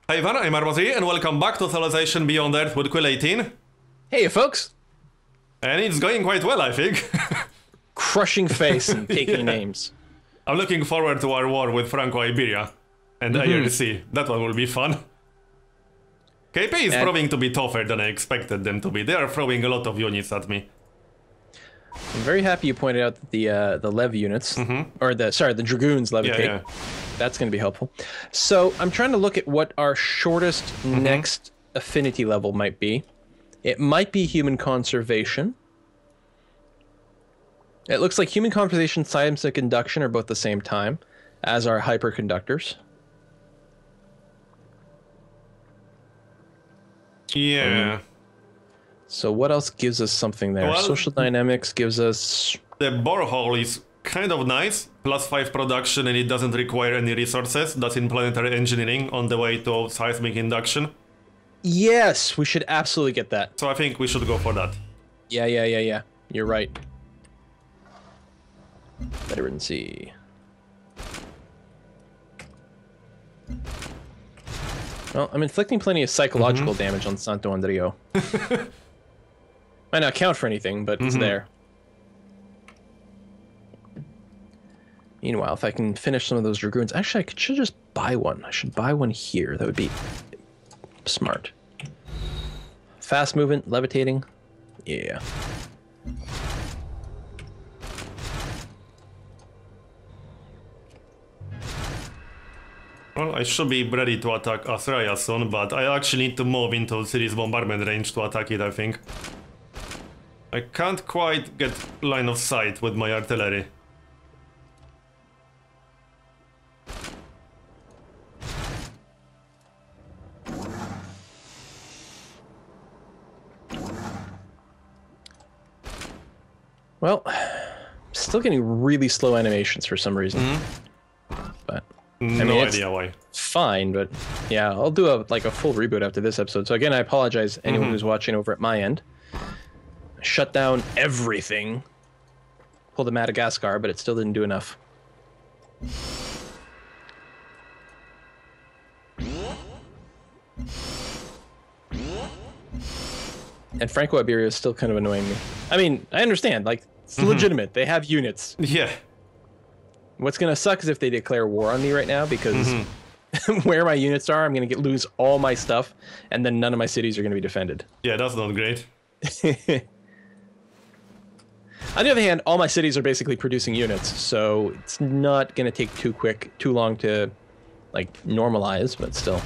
Hi everyone, I'm Marbozir and welcome back to Civilization Beyond Earth with Quill18. Hey folks! And it's going quite well, I think. Crushing face and taking names. I'm looking forward to our war with Franco-Iberia and ARC. That one will be fun. KP is proving to be tougher than I expected them to be. They are throwing a lot of units at me. I'm very happy you pointed out that the Lev units, or the Dragoons levitate. Yeah. That's going to be helpful. So I'm trying to look at what our shortest next affinity level might be. It might be human conservation. It looks like human conservation, seismic induction are both the same time as our hyperconductors. Yeah. So what else gives us something there? Well, Social dynamics gives us... The borehole is kind of nice, +5 production, and it doesn't require any resources. That's in planetary engineering on the way to seismic induction. Yes, we should absolutely get that. So I think we should go for that. Yeah. You're right. Bedridden Sea. Well, I'm inflicting plenty of psychological damage on Santo Andrio. Might not count for anything, but it's there. Meanwhile, if I can finish some of those Dragoons... Actually, should just buy one. I should buy one here. That would be smart. Fast movement, levitating. Yeah. Well, I should be ready to attack Australia soon, but I actually need to move into series bombardment range to attack it, I think. I can't quite get line of sight with my artillery. Well, still getting really slow animations for some reason. But No idea why. Fine, but yeah, I'll do a full reboot after this episode. So again, I apologize anyone who's watching over at my end. Shut down everything. Pulled a Madagascar, but it still didn't do enough. And Franco-Iberia is still kind of annoying me. I mean, I understand, like, it's legitimate. They have units. Yeah. What's gonna suck is if they declare war on me right now, because where my units are, I'm gonna lose all my stuff, and then none of my cities are gonna be defended. Yeah, that's not great. On the other hand, all my cities are basically producing units, so it's not gonna take too long to, like, normalize, but still.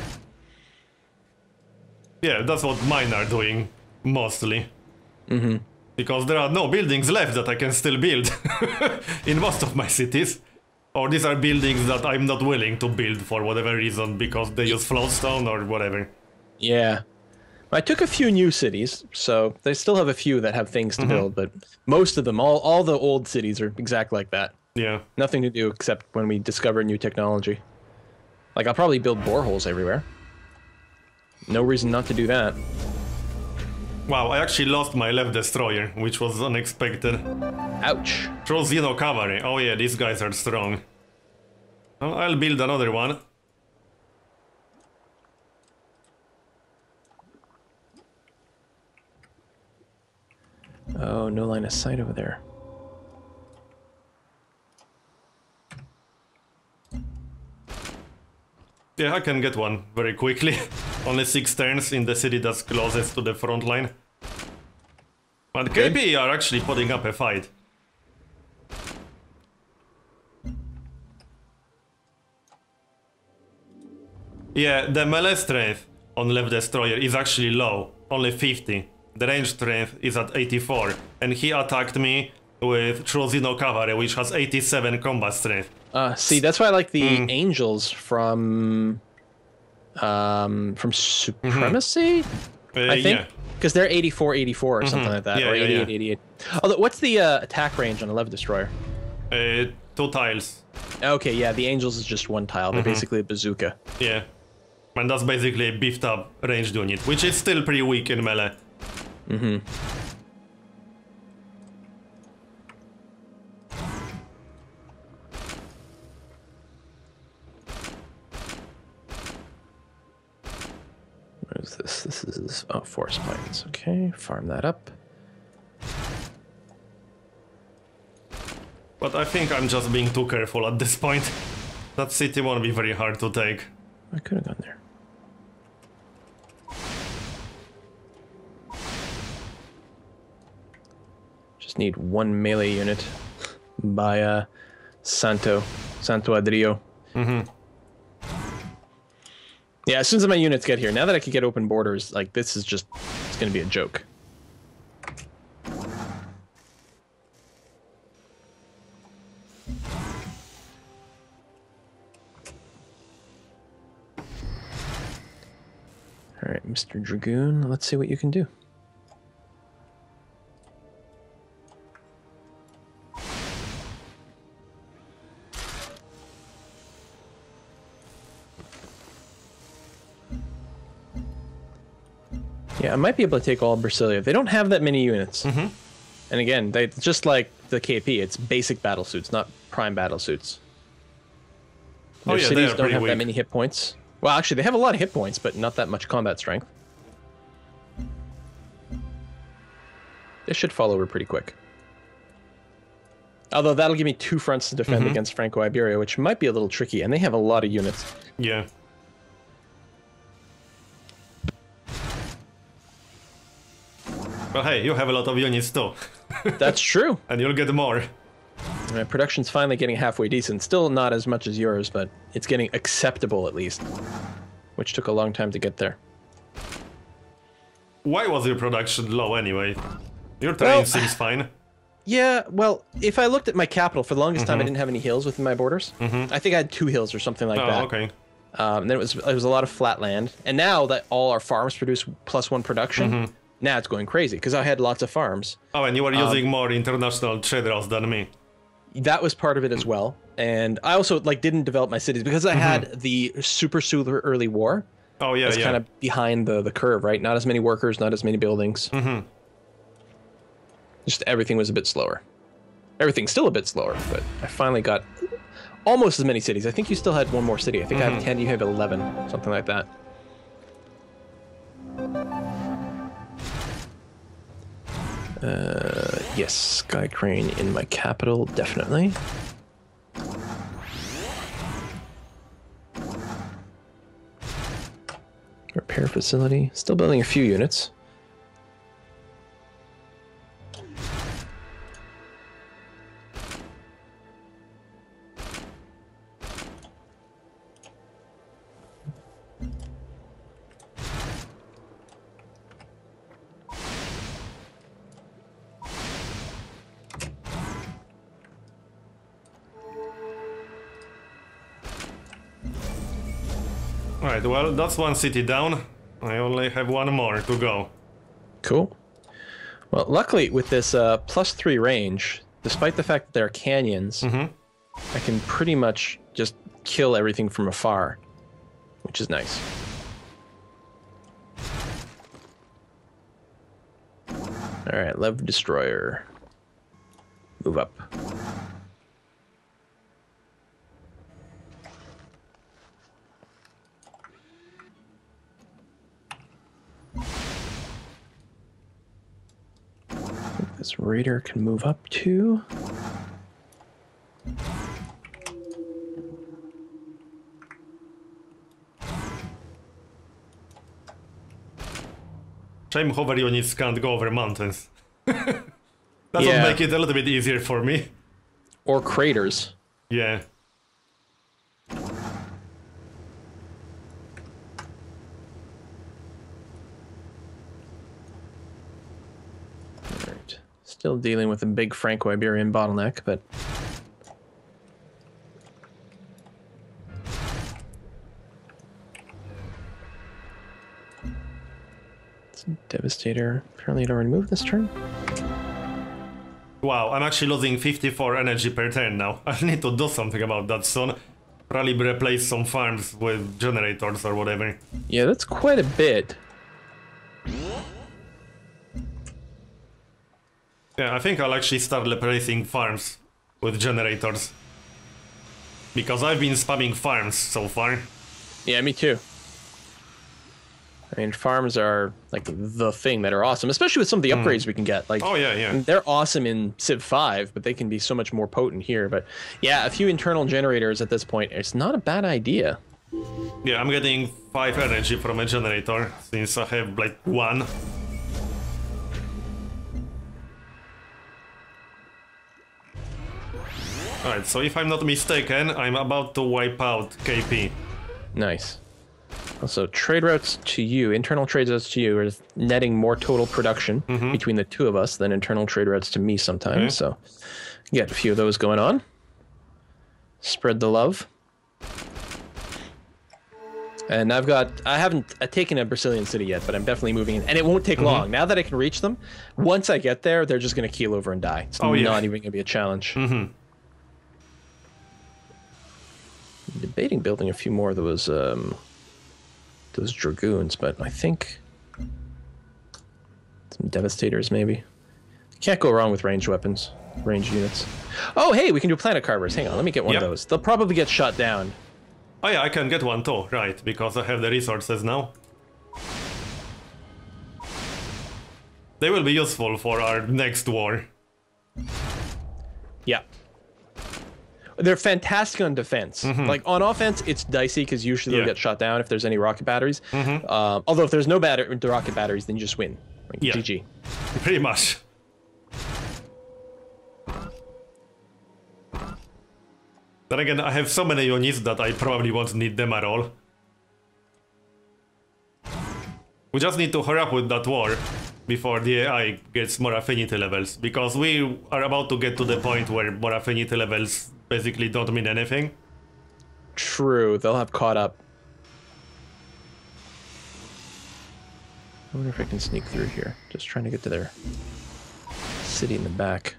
Yeah, that's what mine are doing, mostly. Because there are no buildings left that I can still build in most of my cities. Or these are buildings that I'm not willing to build for whatever reason, because they use floatstone or whatever. Yeah. I took a few new cities, so they still have a few that have things to build, but most of them, all the old cities are exactly like that. Yeah. Nothing to do except when we discover new technology. Like, I'll probably build boreholes everywhere. No reason not to do that. Wow, I actually lost my left destroyer, which was unexpected. Ouch. Xeno cavalry. Oh yeah, these guys are strong. Well, I'll build another one. Oh, no line of sight over there. Yeah, I can get one very quickly. Only 6 turns in the city that's closest to the front line. But KP are actually putting up a fight. Yeah, the melee strength on left destroyer is actually low, only 50. The range strength is at 84, and he attacked me with Xeno cavalry, which has 87 combat strength. See, that's why I like the angels from Supremacy, I think, because they're 84-84 or something like that, or 88-88. Although, what's the attack range on a Lev destroyer? 2 tiles. Okay, yeah, the angels is just 1 tile. They're basically a bazooka. Yeah, and that's basically a beefed up ranged unit, which is still pretty weak in melee. What is this? This is forest plants. Okay, farm that up. But I think I'm just being too careful at this point. That city won't be very hard to take. I could have gone there. Just need one melee unit by Santo Adrio. Yeah, as soon as my units get here, now that I can get open borders, like this is just, it's gonna be a joke. All right, Mr. Dragoon, let's see what you can do. Yeah, I might be able to take all of Brasilia. They don't have that many units. And again, they just like the KP, it's basic battle suits, not prime battle suits. Their cities don't have that many hit points. Well, actually, they have a lot of hit points, but not that much combat strength. They should fall over pretty quick. Although that'll give me 2 fronts to defend against Franco-Iberia, which might be a little tricky, and they have a lot of units. Yeah. Well, hey, you have a lot of units too. That's true. And you'll get more. My production's finally getting halfway decent. Still not as much as yours, but it's getting acceptable at least. Which took a long time to get there. Why was your production low anyway? Your terrain seems fine. Yeah, well, if I looked at my capital, for the longest time I didn't have any hills within my borders. I think I had 2 hills or something like that. Okay. And then it was a lot of flat land. And now that all our farms produce +1 production, now it's going crazy, because I had lots of farms. Oh, and you were using more international trade routes than me. That was part of it as well. And I also didn't develop my cities, because I had the super early war. Oh, yeah, That's kind of behind the curve, right? Not as many workers, not as many buildings. Just everything was a bit slower. Everything's still a bit slower, but I finally got almost as many cities. I think you still had 1 more city. I think I have 10, you have 11, something like that. Yes, Sky Crane in my capital, definitely. Repair facility, still building a few units. Alright, well, that's 1 city down. I only have 1 more to go. Cool. Well, luckily, with this +3 range, despite the fact that there are canyons, I can pretty much just kill everything from afar, which is nice. Alright, Lev Destroyer. Move up. This raider can move up too. Shame hover units can't go over mountains. That would make it a little bit easier for me. Or craters. Yeah. Still dealing with a big Franco-Iberian bottleneck, but... It's a Devastator. Apparently it already moved this turn. Wow, I'm actually losing 54 energy per turn now. I need to do something about that soon. Probably replace some farms with generators or whatever. Yeah, that's quite a bit. Yeah, I think I'll actually start replacing farms with generators. Because I've been spamming farms so far. Yeah, me too. I mean, farms are like the thing that are awesome, especially with some of the upgrades we can get. Like, oh yeah, yeah. They're awesome in Civ 5, but they can be so much more potent here. But yeah, a few internal generators at this point, it's not a bad idea. Yeah, I'm getting 5 energy from a generator, since I have like 1. Alright, so if I'm not mistaken, I'm about to wipe out KP. Nice. Also, trade routes to you, internal trade routes to you, are netting more total production between the two of us than internal trade routes to me sometimes. So, get a few of those going on. Spread the love. And I haven't taken a Brasilian city yet, but I'm definitely moving in. And it won't take long. Now that I can reach them, once I get there, they're just going to keel over and die. It's not even going to be a challenge. I'm debating building a few more of those dragoons, but I think some devastators maybe. Can't go wrong with ranged weapons, ranged units. Oh, hey, we can do planet carvers. Hang on, let me get one of those. They'll probably get shot down. Oh yeah, I can get one too, right, because I have the resources now. They will be useful for our next war. Yeah. They're fantastic on defense. Like, on offense, it's dicey, because usually they'll get shot down if there's any rocket batteries. Although if there's no rocket batteries, then you just win. Like, GG. Pretty much. Then again, I have so many units that I probably won't need them at all. We just need to hurry up with that war before the AI gets more affinity levels, because we are about to get to the point where more affinity levels basically don't mean anything. True, they'll have caught up. I wonder if I can sneak through here. Just trying to get to their city in the back.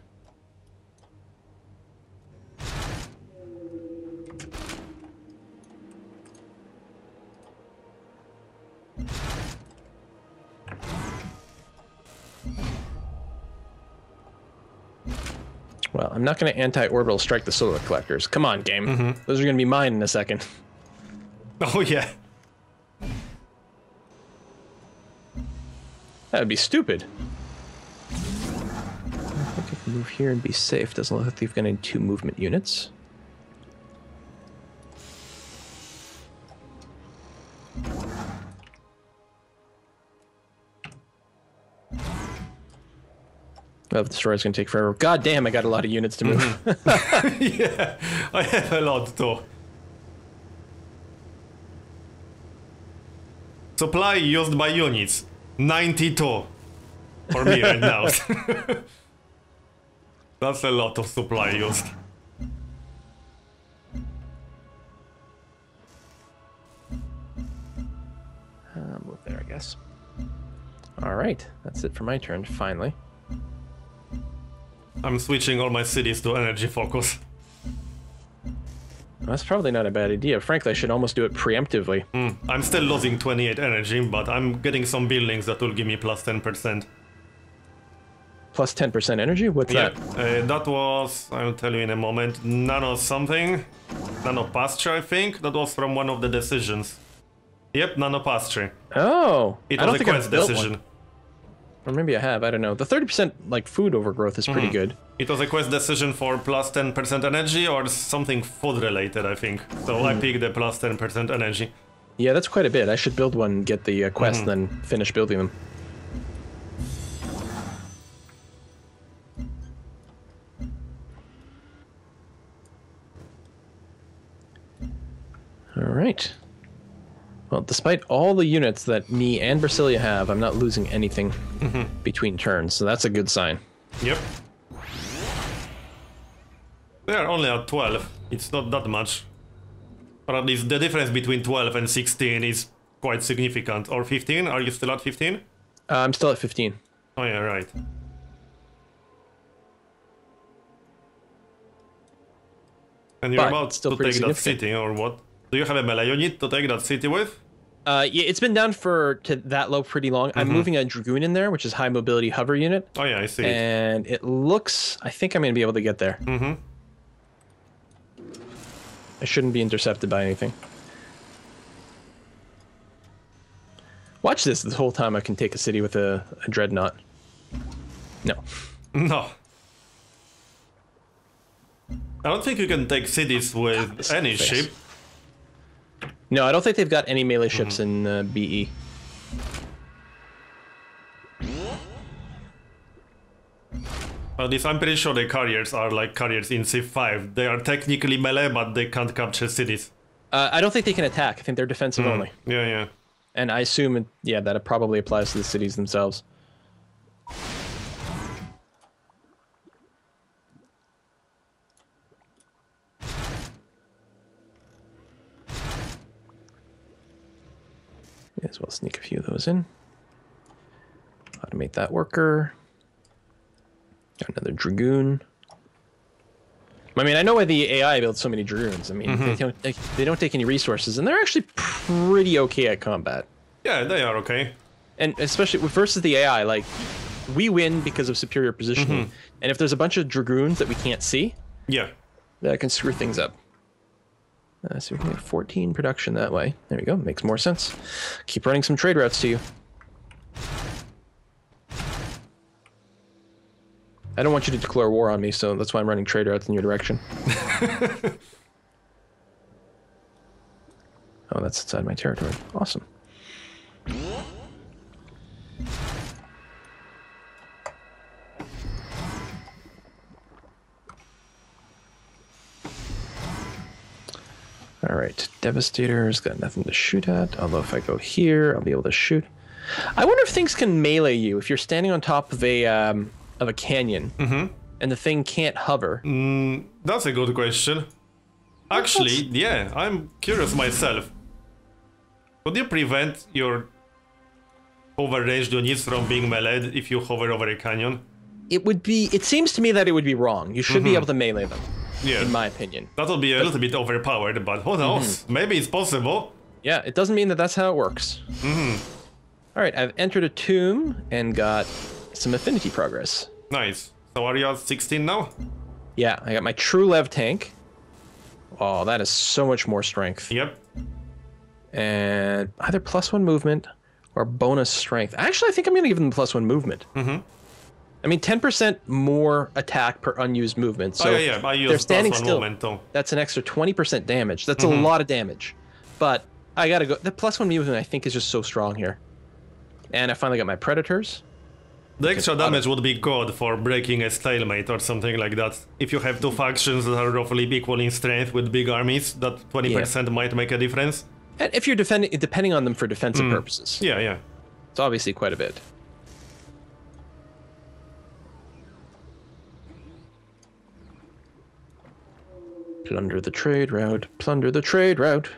Well, I'm not going to anti-orbital strike the solar collectors. Come on, game. Those are going to be mine in a second. Oh, yeah. That would be stupid. I think I can move here and be safe. Doesn't look like they've got any 2 movement units. Oh, the destroyer's gonna take forever. God damn, I got a lot of units to move. Yeah, I have a lot too. Supply used by units, 92 for me right now. That's a lot of supply used. Move there, I guess. Alright, that's it for my turn, finally. I'm switching all my cities to energy focus. That's probably not a bad idea. Frankly, I should almost do it preemptively. I'm still losing 28 energy, but I'm getting some buildings that will give me plus 10%. Plus 10% energy? What's that? That was, I'll tell you in a moment, nano something. Nano pasture, I think. That was from one of the decisions. Yep, nano pasture. Oh! It was a quest decision. Or maybe I have, I don't know. The 30% like food overgrowth is pretty good. It was a quest decision for plus 10% energy or something food related, I think. So I picked the plus 10% energy. Yeah, that's quite a bit. I should build one, get the quest, then finish building them. Alright. Well, despite all the units that me and Brasilia have, I'm not losing anything between turns, so that's a good sign. Yep. They are only at 12. It's not that much. Or at least the difference between 12 and 16 is quite significant. Or 15? Are you still at 15? I'm still at 15. Oh yeah, right. And you're about to take that city, or what? Do you have a melee unit to take that city with? Yeah, it's been down to that low pretty long. I'm moving a Dragoon in there, which is high mobility hover unit. Oh yeah, I see. And it looks... I think I'm going to be able to get there. I shouldn't be intercepted by anything. Watch this. The whole time I can take a city with a dreadnought. No. No. I don't think you can take cities with any ship. No, I don't think they've got any melee ships in BE. At least I'm pretty sure the carriers are like carriers in Civ 5. They are technically melee, but they can't capture cities. I don't think they can attack. I think they're defensive only. Yeah, yeah. And I assume, yeah, that it probably applies to the cities themselves. May as well sneak a few of those in. Automate that worker. Got another dragoon. I mean, I know why the AI builds so many dragoons. I mean, they don't take any resources, and they're actually pretty okay at combat. Yeah, they are okay. And especially versus the AI, like, we win because of superior positioning. And if there's a bunch of dragoons that we can't see, yeah, that can screw things up. So we can get 14 production that way. There we go. Makes more sense. Keep running some trade routes to you. I don't want you to declare war on me, so that's why I'm running trade routes in your direction. Oh, that's inside my territory. Awesome. All right, Devastator's got nothing to shoot at, although if I go here, I'll be able to shoot. I wonder if things can melee you if you're standing on top of a canyon and the thing can't hover. That's a good question. Actually, yeah, I'm curious myself. Could you prevent your over-ranged units from being meleeed if you hover over a canyon? It seems to me that it would be wrong. You should be able to melee them. Yeah. In my opinion. That'll be a little bit overpowered, but who knows? Maybe it's possible. Yeah, it doesn't mean that that's how it works. All right, I've entered a tomb and got some affinity progress. Nice. So are you at 16 now? Yeah, I got my True Lev tank. Oh, that is so much more strength. Yep. And either +1 movement or bonus strength. Actually, I think I'm going to give them +1 movement. I mean, 10% more attack per unused movement. So yeah, I use they're standing +1 still. movement too. That's an extra 20% damage. That's a lot of damage. But I got to go. The +1 movement, I think, is just so strong here. And I finally got my Predators. The extra damage would be good for breaking a stalemate or something like that. If you have two factions that are roughly equal in strength with big armies, that 20% might make a difference. And if you're depending on them for defensive purposes. Yeah, yeah. It's obviously quite a bit. Plunder the trade route. Plunder the trade route.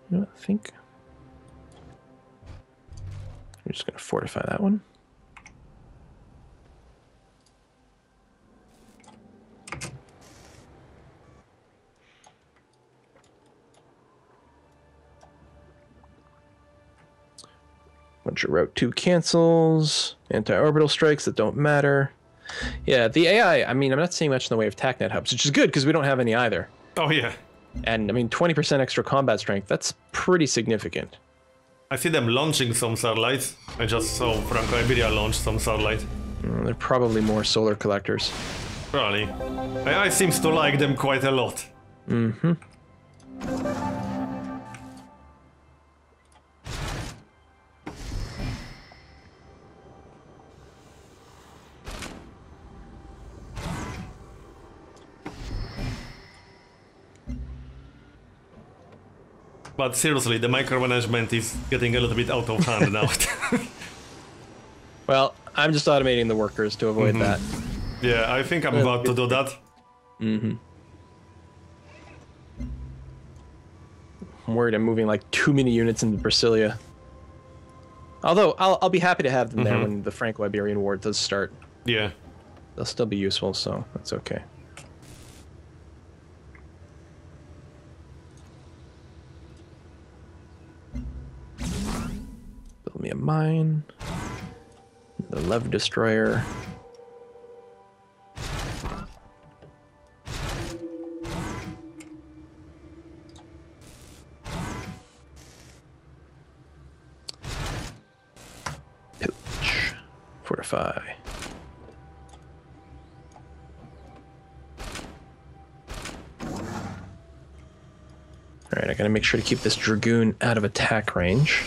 You know what, I think we're just going to fortify that one. Bunch of Route 2 cancels, anti-orbital strikes that don't matter. Yeah, the AI, I mean, I'm not seeing much in the way of TACnet hubs, which is good because we don't have any either. Oh, yeah. And, I mean, 20% extra combat strength, that's pretty significant. I see them launching some satellites. I just saw Franco Iberia launch some satellite. They're probably more solar collectors. Probably. AI seems to like them quite a lot. But seriously, the micromanagement is getting a little bit out of hand now. Well, I'm just automating the workers to avoid that. Yeah, I think I'm about to do that. I'm worried I'm moving like too many units into Brasilia. Although, I'll be happy to have them there when the Franco-Iberian War does start. Yeah. They'll still be useful, so that's okay. Build me a mine. The Lev Destroyer. fortify. Alright, I gotta make sure to keep this Dragoon out of attack range.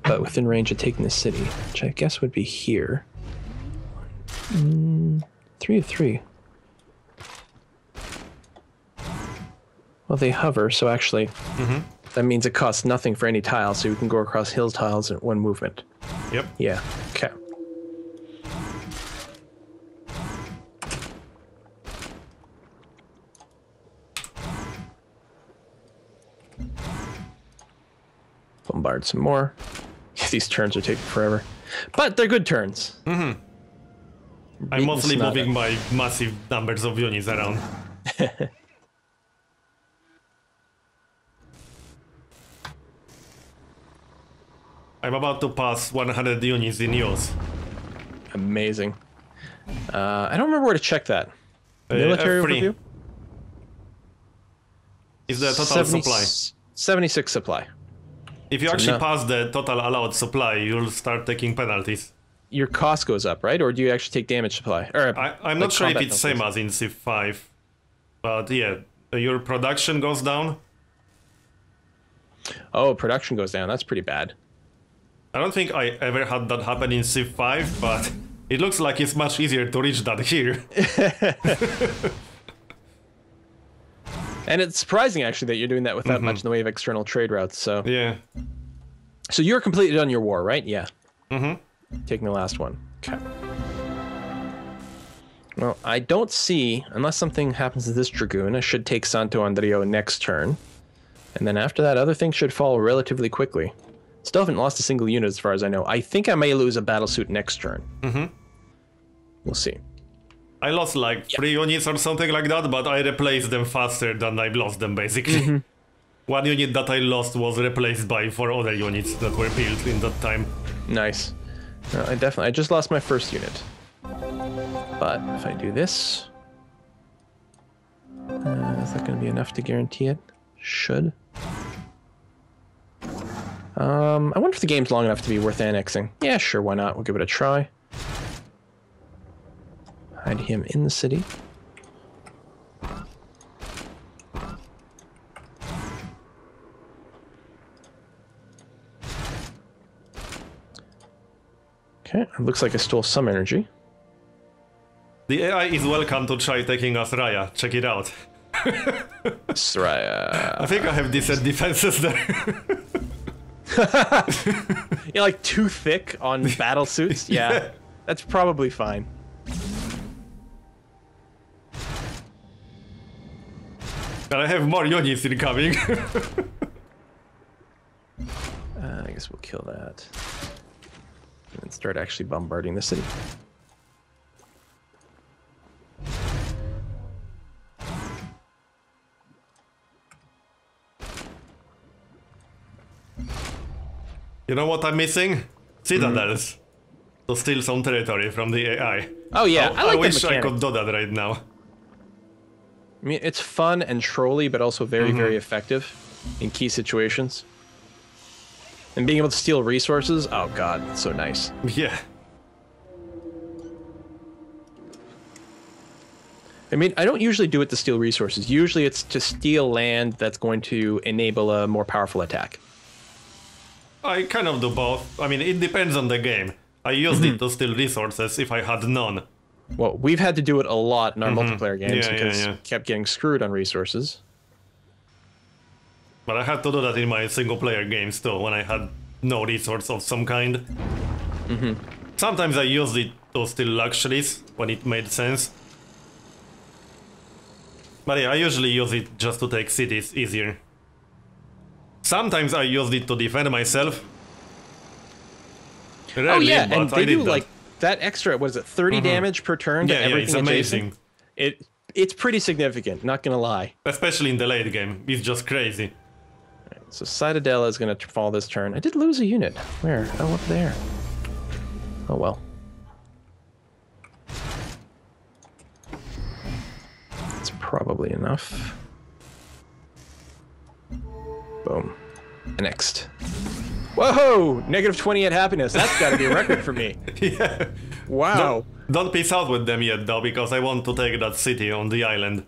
But within range of taking the city, which I guess would be here. 3 of 3. Well, they hover, so actually, that means it costs nothing for any tile, so you can go across hill tiles in one movement. Yep. Yeah, okay. Bombard some more. These turns are taking forever. But they're good turns. I'm mostly moving my massive numbers of units around. I'm about to pass 100 units in use. Amazing. I don't remember where to check that. Military overview? Is the total supply. 76 supply. If you actually pass the total allowed supply, you'll start taking penalties. Your cost goes up, right? Or do you actually take damage supply? Or, I'm not sure if it's same as in Civ 5. But yeah, your production goes down. Oh, production goes down. That's pretty bad. I don't think I ever had that happen in Civ 5, but it looks like it's much easier to reach that here. And it's surprising, actually, that you're doing that without much in the way of external trade routes, so... Yeah. So you're completely done your war, right? Yeah. Taking the last one. Okay. Well, I don't see, unless something happens to this Dragoon, I should take Santo Andreo next turn. And then after that, other things should follow relatively quickly. Still haven't lost a single unit as far as I know. I think I may lose a battlesuit next turn. We'll see. I lost like 3 units or something like that, but I replaced them faster than I lost them, basically. One unit that I lost was replaced by 4 other units that were built in that time. Nice. No, I just lost my first unit. But if I do this... is that going to be enough to guarantee it? Should. I wonder if the game's long enough to be worth annexing. Yeah, sure, why not? We'll give it a try. Hide him in the city. Okay, it looks like I stole some energy. The AI is welcome to try taking us Raya. Check it out. Sraya. I think I have decent defenses there. You're like too thick on battle suits? Yeah. That's probably fine. And I have more units incoming. I guess we'll kill that. And start actually bombarding the city. You know what I'm missing? Citadels. To steal some territory from the AI. Oh yeah, I like wish I could do that right now. I mean, it's fun and trolly, but also very, very effective in key situations. And being able to steal resources, oh god, it's so nice. Yeah. I mean, I don't usually do it to steal resources. Usually it's to steal land that's going to enable a more powerful attack. I kind of do both. I mean, it depends on the game. I used it to steal resources if I had none. Well, we've had to do it a lot in our multiplayer games because we kept getting screwed on resources. But I had to do that in my single-player games too, when I had no resource of some kind. Sometimes I used it to steal luxuries, when it made sense. But yeah, I usually use it just to take cities easier. Sometimes I used it to defend myself. Rarely, oh yeah, and they do that. like that extra, what is it, 30 damage per turn to everything it's amazing. Adjacent? It's pretty significant, not gonna lie. Especially in the late game, it's just crazy. Right, so Citadella is gonna fall this turn. I did lose a unit. Where? Oh, up there. Oh well. That's probably enough. Boom. Next. Whoa! -28 happiness. That's got to be a record for me. Yeah. Wow. Don't peace out with them yet, though, because I want to take that city on the island.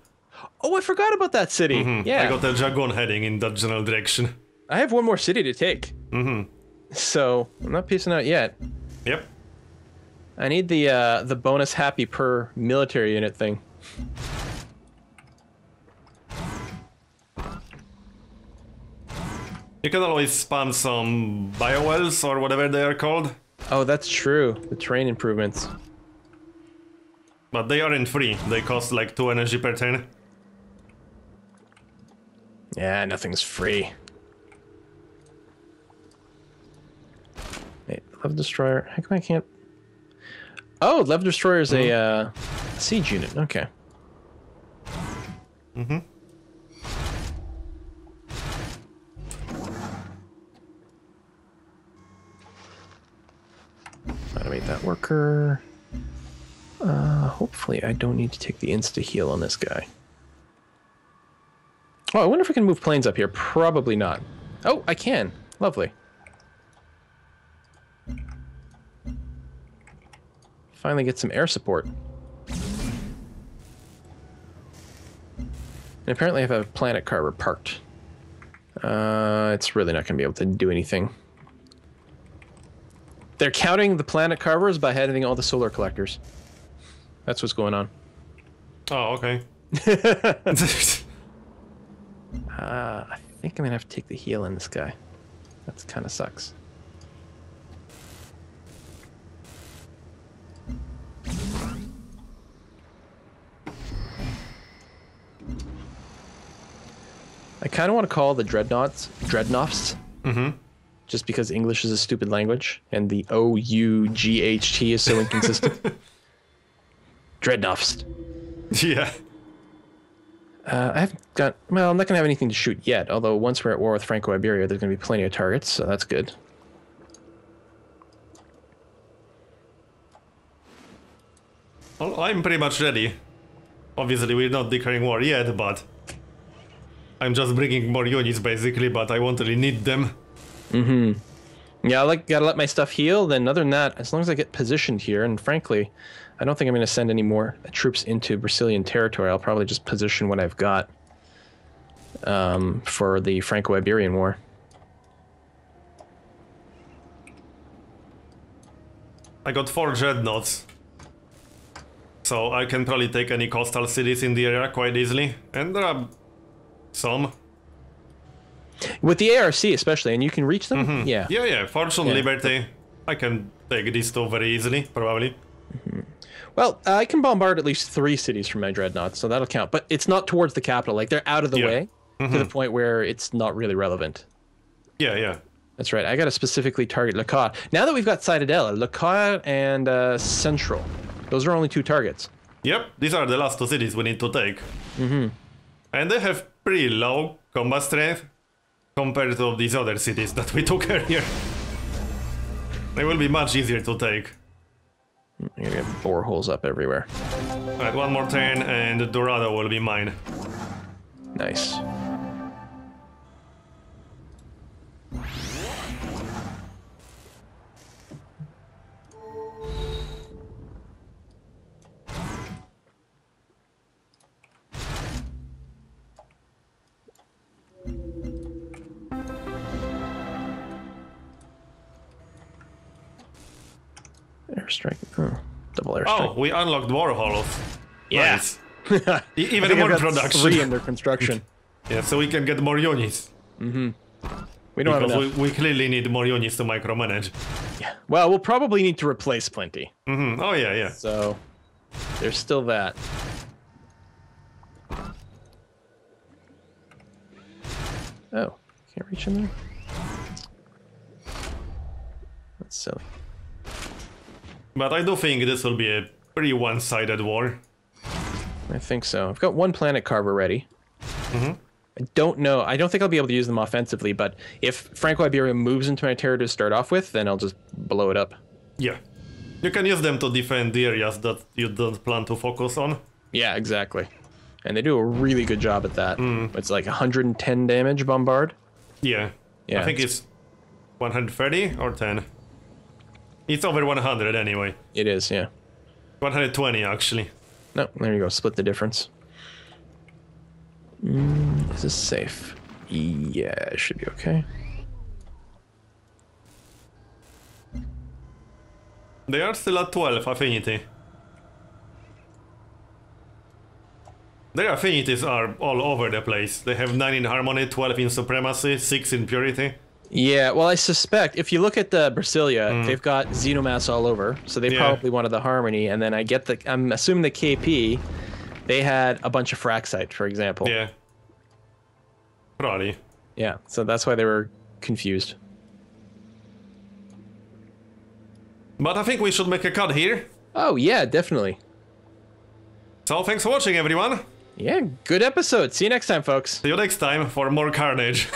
Oh, I forgot about that city. Yeah. I got a dragon heading in that general direction. I have one more city to take. So I'm not peacing out yet. Yep. I need the bonus happy per military unit thing. You can always spam some biowells or whatever they are called. Oh, that's true. The terrain improvements. But they aren't free. They cost like 2 energy per turn. Yeah, nothing's free. Hey, Love Destroyer. How come I can't... Oh, Love Destroyer is a siege unit. Okay. Automate that worker. Hopefully I don't need to take the insta-heal on this guy. Oh, I wonder if I can move planes up here. Probably not. Oh, I can. Lovely. Finally get some air support. And apparently I have a planet carver parked. It's really not going to be able to do anything. They're counting the planet carvers by having all the solar collectors. That's what's going on. Oh, okay. I think I'm gonna have to take the heal in this guy. That kind of sucks. I kind of want to call the dreadnoughts. Just because English is a stupid language and the O-U-G-H-T is so inconsistent. Dreadnoughts. Yeah. I haven't got... Well, I'm not going to have anything to shoot yet, although once we're at war with Franco-Iberia, there's going to be plenty of targets, so that's good. Well, I'm pretty much ready. Obviously, we're not declaring war yet, but... I'm just bringing more units, basically, but I won't really need them. Yeah, gotta let my stuff heal, then other than that, as long as I get positioned here, and frankly, I don't think I'm going to send any more troops into Brazilian territory. I'll probably just position what I've got for the Franco-Iberian War. I got 4 dreadnoughts. So I can probably take any coastal cities in the area quite easily. And there are some. With the ARC especially, and you can reach them? Yeah. Yeah, Fortune, Liberty. I can take these 2 very easily, probably. Well, I can bombard at least 3 cities from my dreadnoughts, so that'll count. But it's not towards the capital. Like, they're out of the way to the point where it's not really relevant. Yeah. That's right. I got to specifically target Le Coeur. Now that we've got Cittadella, Le Coeur and Central, those are only 2 targets. Yep, these are the last 2 cities we need to take. And they have pretty low combat strength compared to these other cities that we took earlier. They will be much easier to take. I'm gonna get boreholes up everywhere. Alright, 1 more turn and Dorado will be mine. Nice. Airstrike. Oh, double airstrike. Oh, we unlocked Warhols. Yeah. Nice. Even more production. 3 under construction. Yeah, so we can get more units. We don't have enough. We clearly need more units to micromanage. Yeah. Well, we'll probably need to replace plenty. Oh, yeah. So, there's still that. Oh, can't reach in there? That's silly. But I do think this will be a pretty one-sided war. I think so. I've got 1 planet carver ready. I don't know. I don't think I'll be able to use them offensively, but if Franco-Iberia moves into my territory to start off with, then I'll just blow it up. Yeah. You can use them to defend the areas that you don't plan to focus on. Yeah, exactly. And they do a really good job at that. It's like 110 damage bombard. Yeah. I think it's 130 or 10? It's over 100 anyway. It is, yeah. 120 actually. No, there you go. Split the difference. Is this safe? Yeah, it should be okay. They are still at 12 affinity. Their affinities are all over the place. They have 9 in harmony, 12 in supremacy, 6 in purity. Yeah, well, I suspect if you look at the Brasilia, they've got xenomass all over, so they probably wanted the harmony. And then I'm assuming the KP, they had a bunch of Fraxite, for example. Yeah. Probably. Yeah, so that's why they were confused. But I think we should make a cut here. Oh, yeah, definitely. So thanks for watching, everyone. Yeah, good episode. See you next time, folks. See you next time for more carnage.